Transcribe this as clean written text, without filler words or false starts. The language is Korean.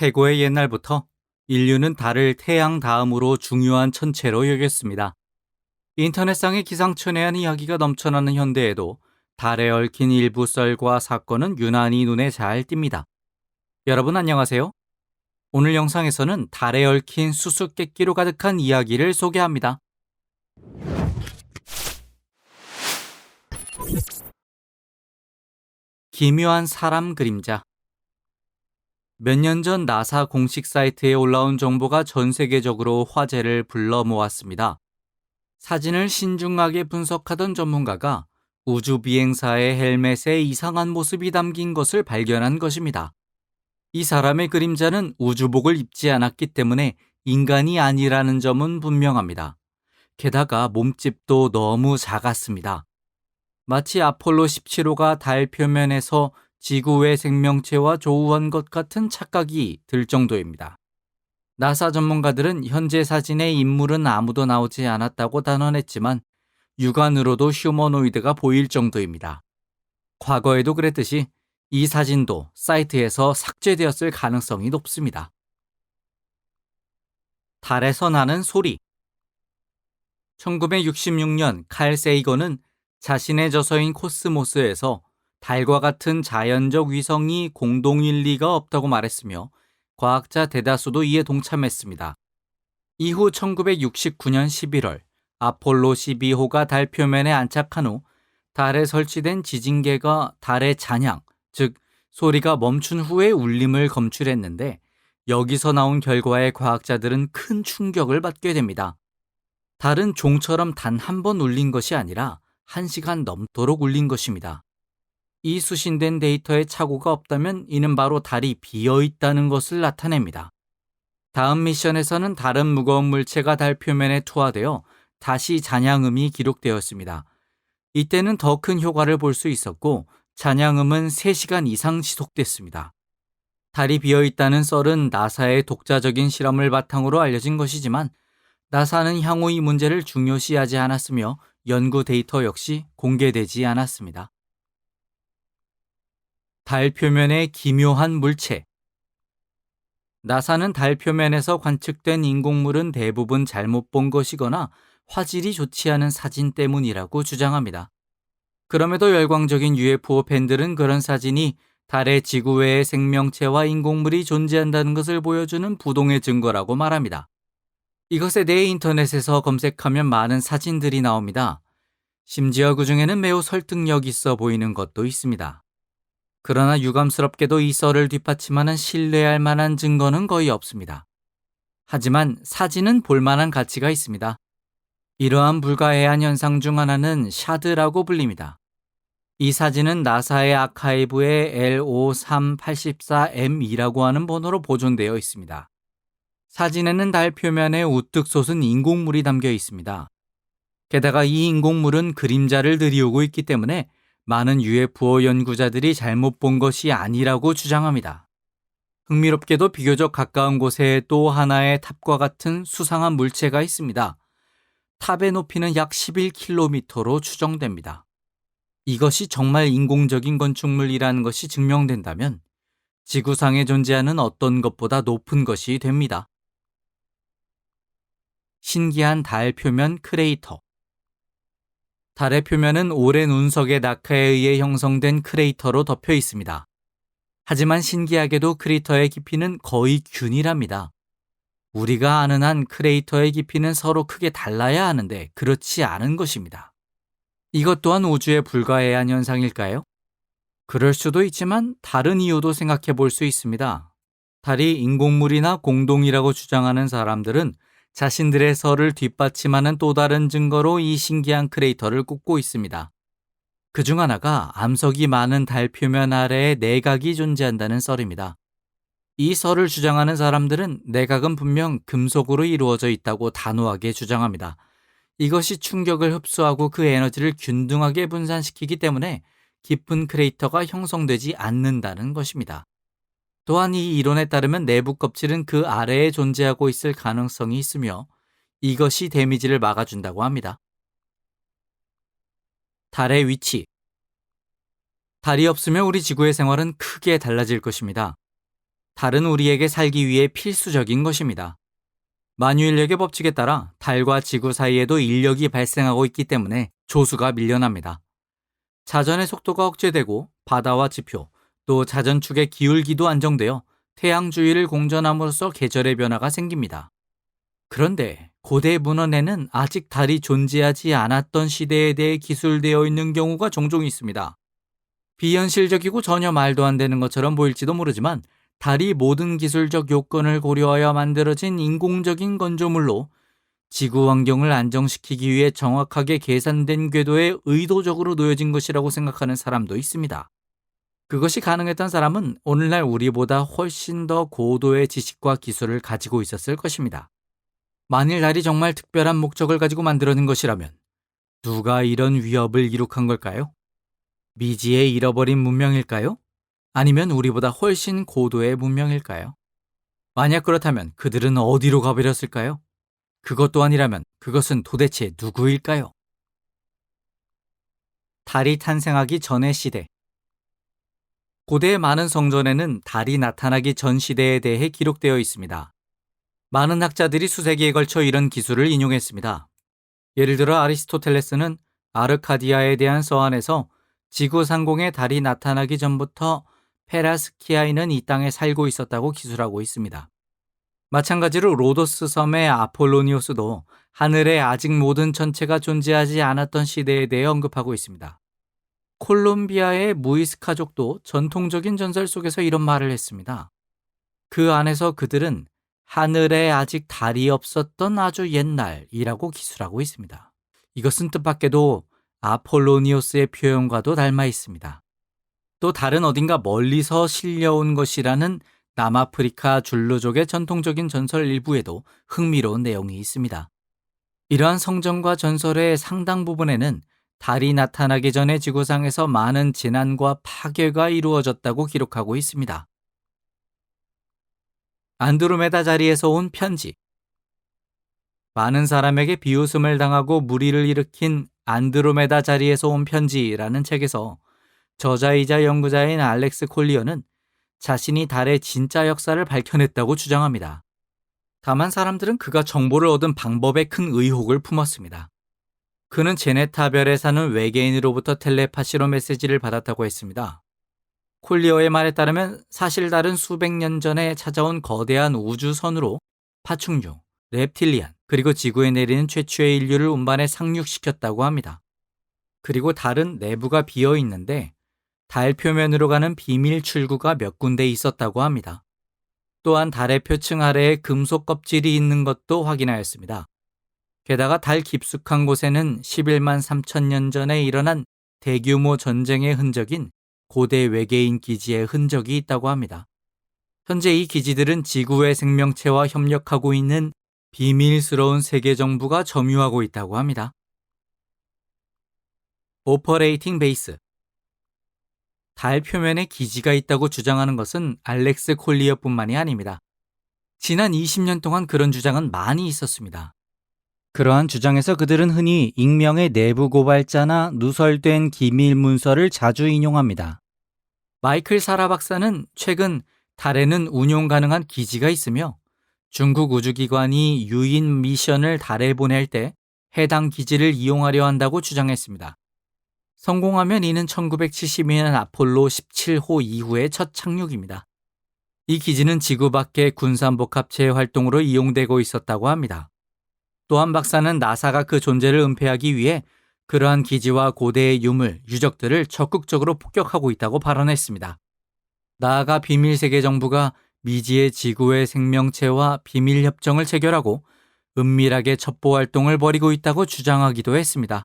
태고의 옛날부터 인류는 달을 태양 다음으로 중요한 천체로 여겼습니다. 인터넷상의 기상천외한 이야기가 넘쳐나는 현대에도 달에 얽힌 일부 썰과 사건은 유난히 눈에 잘 띕니다. 여러분 안녕하세요. 오늘 영상에서는 달에 얽힌 수수께끼로 가득한 이야기를 소개합니다. 기묘한 사람 그림자. 몇 년 전 나사 공식 사이트에 올라온 정보가 전 세계적으로 화제를 불러 모았습니다. 사진을 신중하게 분석하던 전문가가 우주 비행사의 헬멧에 이상한 모습이 담긴 것을 발견한 것입니다. 이 사람의 그림자는 우주복을 입지 않았기 때문에 인간이 아니라는 점은 분명합니다. 게다가 몸집도 너무 작았습니다. 마치 아폴로 17호가 달 표면에서 지구 외 생명체와 조우한 것 같은 착각이 들 정도입니다. 나사 전문가들은 현재 사진의 인물은 아무도 나오지 않았다고 단언했지만 육안으로도 휴머노이드가 보일 정도입니다. 과거에도 그랬듯이 이 사진도 사이트에서 삭제되었을 가능성이 높습니다. 달에서 나는 소리. 1966년 칼 세이건은 자신의 저서인 코스모스에서 달과 같은 자연적 위성이 공동일 리가 없다고 말했으며 과학자 대다수도 이에 동참했습니다. 이후 1969년 11월 아폴로 12호가 달 표면에 안착한 후 달에 설치된 지진계가 달의 잔향, 즉 소리가 멈춘 후에 울림을 검출했는데 여기서 나온 결과에 과학자들은 큰 충격을 받게 됩니다. 달은 종처럼 단 한 번 울린 것이 아니라 1시간 넘도록 울린 것입니다. 이 수신된 데이터에 착오가 없다면 이는 바로 달이 비어있다는 것을 나타냅니다. 다음 미션에서는 다른 무거운 물체가 달 표면에 투하되어 다시 잔향음이 기록되었습니다. 이때는 더 큰 효과를 볼 수 있었고 잔향음은 3시간 이상 지속됐습니다. 달이 비어있다는 썰은 나사의 독자적인 실험을 바탕으로 알려진 것이지만 나사는 향후 이 문제를 중요시하지 않았으며 연구 데이터 역시 공개되지 않았습니다. 달 표면의 기묘한 물체. 나사는 달 표면에서 관측된 인공물은 대부분 잘못 본 것이거나 화질이 좋지 않은 사진 때문이라고 주장합니다. 그럼에도 열광적인 UFO 팬들은 그런 사진이 달의 지구 외의 생명체와 인공물이 존재한다는 것을 보여주는 부동의 증거라고 말합니다. 이것에 대해 인터넷에서 검색하면 많은 사진들이 나옵니다. 심지어 그 중에는 매우 설득력 있어 보이는 것도 있습니다. 그러나 유감스럽게도 이 썰을 뒷받침하는 신뢰할 만한 증거는 거의 없습니다. 하지만 사진은 볼만한 가치가 있습니다. 이러한 불가해한 현상 중 하나는 샤드라고 불립니다. 이 사진은 나사의 아카이브에 L5384M2라고 하는 번호로 보존되어 있습니다. 사진에는 달 표면에 우뚝 솟은 인공물이 담겨 있습니다. 게다가 이 인공물은 그림자를 들이우고 있기 때문에 많은 UFO 연구자들이 잘못 본 것이 아니라고 주장합니다. 흥미롭게도 비교적 가까운 곳에 또 하나의 탑과 같은 수상한 물체가 있습니다. 탑의 높이는 약 11km로 추정됩니다. 이것이 정말 인공적인 건축물이라는 것이 증명된다면 지구상에 존재하는 어떤 것보다 높은 것이 됩니다. 신기한 달 표면 크레이터. 달의 표면은 오랜 운석의 낙하에 의해 형성된 크레이터로 덮여 있습니다. 하지만 신기하게도 크레이터의 깊이는 거의 균일합니다. 우리가 아는 한 크레이터의 깊이는 서로 크게 달라야 하는데 그렇지 않은 것입니다. 이것 또한 우주의 불가해한 현상일까요? 그럴 수도 있지만 다른 이유도 생각해 볼 수 있습니다. 달이 인공물이나 공동이라고 주장하는 사람들은 자신들의 설을 뒷받침하는 또 다른 증거로 이 신기한 크레이터를 꼽고 있습니다. 그중 하나가 암석이 많은 달 표면 아래에 내각이 존재한다는 썰입니다. 이 설을 주장하는 사람들은 내각은 분명 금속으로 이루어져 있다고 단호하게 주장합니다. 이것이 충격을 흡수하고 그 에너지를 균등하게 분산시키기 때문에 깊은 크레이터가 형성되지 않는다는 것입니다. 또한 이 이론에 따르면 내부 껍질은 그 아래에 존재하고 있을 가능성이 있으며 이것이 데미지를 막아준다고 합니다. 달의 위치. 달이 없으면 우리 지구의 생활은 크게 달라질 것입니다. 달은 우리에게 살기 위해 필수적인 것입니다. 만유인력의 법칙에 따라 달과 지구 사이에도 인력이 발생하고 있기 때문에 조수가 밀려납니다. 자전의 속도가 억제되고 바다와 지표, 또 자전축의 기울기도 안정되어 태양 주위를 공전함으로써 계절의 변화가 생깁니다. 그런데 고대 문헌에는 아직 달이 존재하지 않았던 시대에 대해 기술되어 있는 경우가 종종 있습니다. 비현실적이고 전혀 말도 안 되는 것처럼 보일지도 모르지만 달이 모든 기술적 요건을 고려하여 만들어진 인공적인 건조물로 지구 환경을 안정시키기 위해 정확하게 계산된 궤도에 의도적으로 놓여진 것이라고 생각하는 사람도 있습니다. 그것이 가능했던 사람은 오늘날 우리보다 훨씬 더 고도의 지식과 기술을 가지고 있었을 것입니다. 만일 달이 정말 특별한 목적을 가지고 만들어진 것이라면 누가 이런 위협을 이룩한 걸까요? 미지의 잃어버린 문명일까요? 아니면 우리보다 훨씬 고도의 문명일까요? 만약 그렇다면 그들은 어디로 가버렸을까요? 그것도 아니라면 그것은 도대체 누구일까요? 달이 탄생하기 전의 시대. 고대의 많은 성전에는 달이 나타나기 전 시대에 대해 기록되어 있습니다. 많은 학자들이 수세기에 걸쳐 이런 기술을 인용했습니다. 예를 들어 아리스토텔레스는 아르카디아에 대한 서한에서 지구 상공에 달이 나타나기 전부터 페라스키아인은 이 땅에 살고 있었다고 기술하고 있습니다. 마찬가지로 로도스 섬의 아폴로니오스도 하늘에 아직 모든 천체가 존재하지 않았던 시대에 대해 언급하고 있습니다. 콜롬비아의 무이스카족도 전통적인 전설 속에서 이런 말을 했습니다. 그 안에서 그들은 하늘에 아직 달이 없었던 아주 옛날이라고 기술하고 있습니다. 이것은 뜻밖에도 아폴로니오스의 표현과도 닮아 있습니다. 또 달은 어딘가 멀리서 실려온 것이라는 남아프리카 줄루족의 전통적인 전설 일부에도 흥미로운 내용이 있습니다. 이러한 성전과 전설의 상당 부분에는 달이 나타나기 전에 지구상에서 많은 재난과 파괴가 이루어졌다고 기록하고 있습니다. 안드로메다 자리에서 온 편지. 많은 사람에게 비웃음을 당하고 물의를 일으킨 안드로메다 자리에서 온 편지라는 책에서 저자이자 연구자인 알렉스 콜리어는 자신이 달의 진짜 역사를 밝혀냈다고 주장합니다. 다만 사람들은 그가 정보를 얻은 방법에 큰 의혹을 품었습니다. 그는 제네타 별에 사는 외계인으로부터 텔레파시로 메시지를 받았다고 했습니다. 콜리어의 말에 따르면 사실 달은 수백 년 전에 찾아온 거대한 우주선으로 파충류, reptilian, 그리고 지구에 내리는 최초의 인류를 운반해 상륙시켰다고 합니다. 그리고 달은 내부가 비어 있는데 달 표면으로 가는 비밀 출구가 몇 군데 있었다고 합니다. 또한 달의 표층 아래에 금속 껍질이 있는 것도 확인하였습니다. 게다가 달 깊숙한 곳에는 11만 3천 년 전에 일어난 대규모 전쟁의 흔적인 고대 외계인 기지의 흔적이 있다고 합니다. 현재 이 기지들은 지구의 생명체와 협력하고 있는 비밀스러운 세계 정부가 점유하고 있다고 합니다. 오퍼레이팅 베이스. 달 표면에 기지가 있다고 주장하는 것은 알렉스 콜리어뿐만이 아닙니다. 지난 20년 동안 그런 주장은 많이 있었습니다. 그러한 주장에서 그들은 흔히 익명의 내부 고발자나 누설된 기밀 문서를 자주 인용합니다. 마이클 사라 박사는 최근 달에는 운용 가능한 기지가 있으며 중국 우주기관이 유인 미션을 달에 보낼 때 해당 기지를 이용하려 한다고 주장했습니다. 성공하면 이는 1972년 아폴로 17호 이후의 첫 착륙입니다. 이 기지는 지구 밖의 군산복합체 활동으로 이용되고 있었다고 합니다. 또한 박사는 나사가 그 존재를 은폐하기 위해 그러한 기지와 고대의 유물, 유적들을 적극적으로 폭격하고 있다고 발언했습니다. 나아가 비밀세계 정부가 미지의 지구의 생명체와 비밀협정을 체결하고 은밀하게 첩보활동을 벌이고 있다고 주장하기도 했습니다.